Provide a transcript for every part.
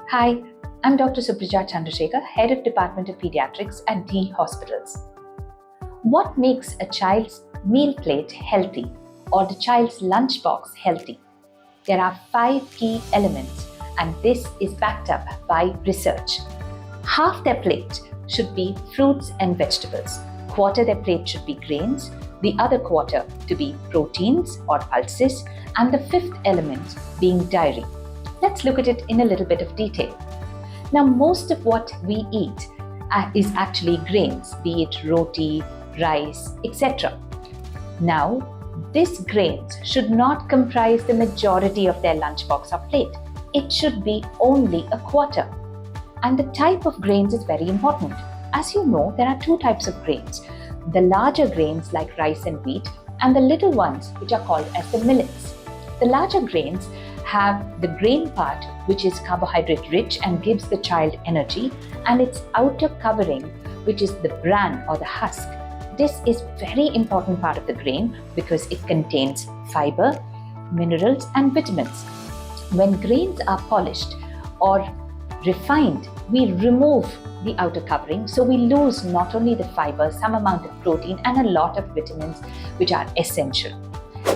Hi, I'm Dr. Supraja Chandrasekar, Head of Department of Paediatrics at DHEE Hospitals. What makes a child's meal plate healthy or the child's lunchbox healthy? There are 5 key elements, and this is backed up by research. Half their plate should be fruits and vegetables. Quarter their plate should be grains, the other quarter to be proteins or pulses, and the 5th element being dairy. Let's look at it in a little bit of detail. Now, most of what we eat is actually grains, be it roti, rice, etc. Now, these grains should not comprise the majority of their lunchbox or plate. It should be only a quarter. And the type of grains is very important. As you know, there are 2 types of grains. The larger grains like rice and wheat, and the little ones which are called as the millets. The larger grains have the grain part, which is carbohydrate rich and gives the child energy, and its outer covering, which is the bran or the husk. This is very important part of the grain because it contains fiber, minerals and vitamins. When grains are polished or refined, we remove the outer covering, so we lose not only the fiber, some amount of protein and a lot of vitamins which are essential.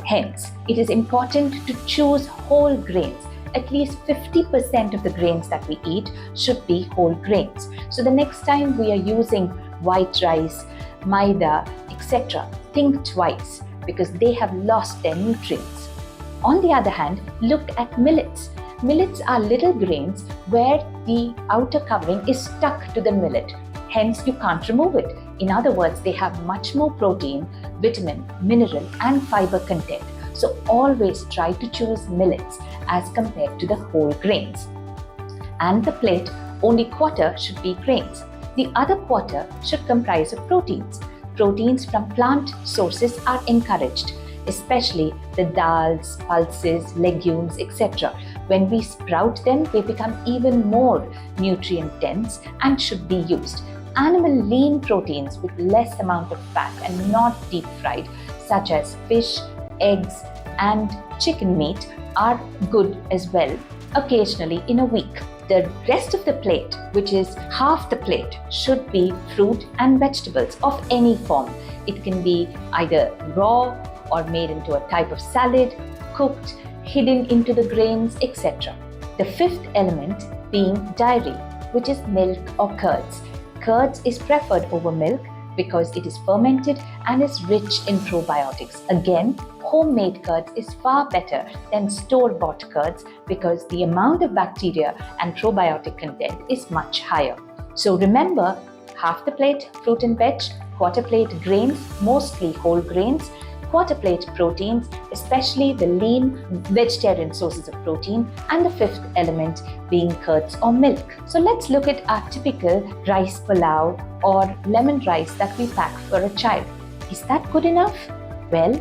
Hence, it is important to choose whole grains. At least 50% of the grains that we eat should be whole grains. So the next time we are using white rice, maida, etc., think twice because they have lost their nutrients. On the other hand, look at millets. Millets are little grains where the outer covering is stuck to the millet. Hence, you can't remove it. In other words, they have much more protein, vitamin, mineral and fiber content. So always try to choose millets as compared to the whole grains. And the plate, only quarter should be grains. The other quarter should comprise of proteins. Proteins from plant sources are encouraged, especially the dals, pulses, legumes, etc. When we sprout them, they become even more nutrient dense and should be used. Animal lean proteins with less amount of fat and not deep fried, such as fish, eggs and chicken meat, are good as well, occasionally in a week. The rest of the plate, which is half the plate, should be fruit and vegetables of any form. It can be either raw or made into a type of salad, cooked, hidden into the grains, etc. The 5th element being dairy, which is milk or curds. Curds is preferred over milk because it is fermented and is rich in probiotics. Again, homemade curds is far better than store-bought curds because the amount of bacteria and probiotic content is much higher. So remember, half the plate fruit and veg, quarter plate grains, mostly whole grains, quarter plate proteins, especially the lean vegetarian sources of protein, and the 5th element being curds or milk. So let's look at our typical rice pulao or lemon rice that we pack for a child. Is that good enough? Well,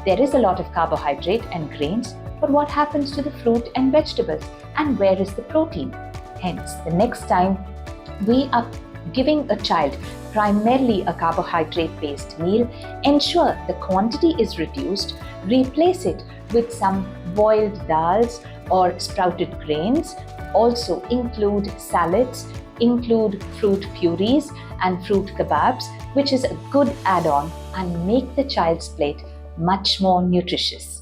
there is a lot of carbohydrate and grains, but what happens to the fruit and vegetables? And where is the protein? Hence, the next time we are giving a child primarily a carbohydrate-based meal, ensure the quantity is reduced, replace it with some boiled dals or sprouted grains. Also include salads, include fruit purees and fruit kebabs, which is a good add-on and make the child's plate much more nutritious.